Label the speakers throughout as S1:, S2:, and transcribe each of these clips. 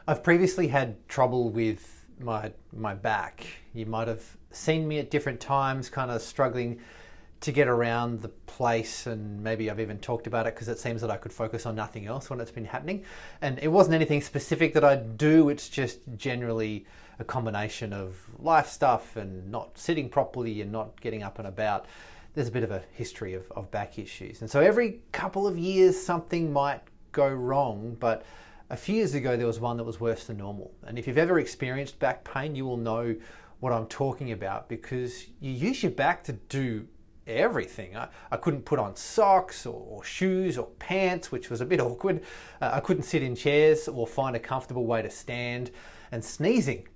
S1: I've previously had trouble with my back. You might have seen me at different times kind of struggling to get around the place, and maybe I've even talked about it because it seems that I could focus on nothing else when it's been happening. And it wasn't anything specific that I do, it's just generally a combination of life stuff and not sitting properly and not getting up and about. There's a bit of a history of back issues. And so every couple of years something might go wrong, but a few years ago there was one that was worse than normal. And if you've ever experienced back pain, you will know what I'm talking about, because you use your back to do everything. I couldn't put on socks or shoes or pants, which was a bit awkward. I couldn't sit in chairs or find a comfortable way to stand. And sneezing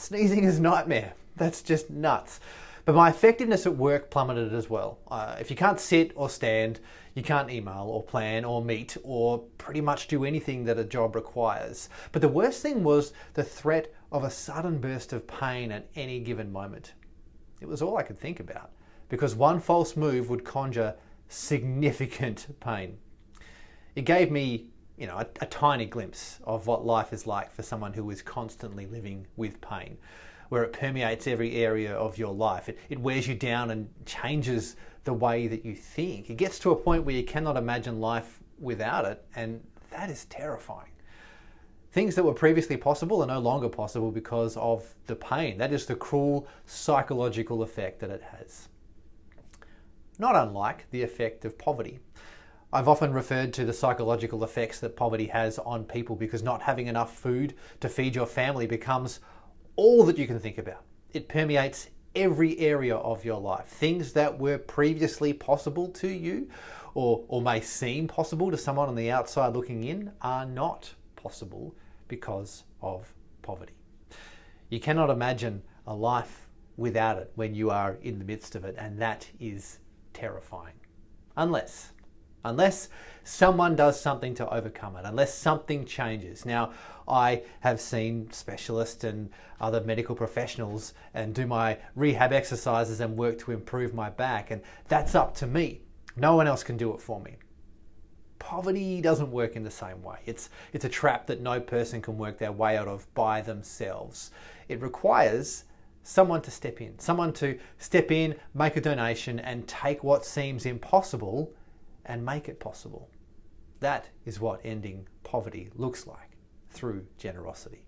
S1: is a nightmare. That's just nuts. But my effectiveness at work plummeted as well. If you can't sit or stand, you can't email or plan or meet or pretty much do anything that a job requires. But the worst thing was the threat of a sudden burst of pain at any given moment. It was all I could think about, because one false move would conjure significant pain. It gave me, a tiny glimpse of what life is like for someone who is constantly living with pain, where it permeates every area of your life. It wears you down and changes the way that you think. It gets to a point where you cannot imagine life without it, and that is terrifying. Things that were previously possible are no longer possible because of the pain. That is the cruel psychological effect that it has. Not unlike the effect of poverty. I've often referred to the psychological effects that poverty has on people, because not having enough food to feed your family becomes all that you can think about. It permeates every area of your life. Things that were previously possible to you or may seem possible to someone on the outside looking in are not possible because of poverty. You cannot imagine a life without it when you are in the midst of it, and that is terrifying. Unless someone does something to overcome it, unless something changes. Now, I have seen specialists and other medical professionals and do my rehab exercises and work to improve my back, and that's up to me. No one else can do it for me. Poverty doesn't work in the same way. It's a trap that no person can work their way out of by themselves. It requires someone to step in, make a donation, and take what seems impossible and make it possible. That is what ending poverty looks like, through generosity.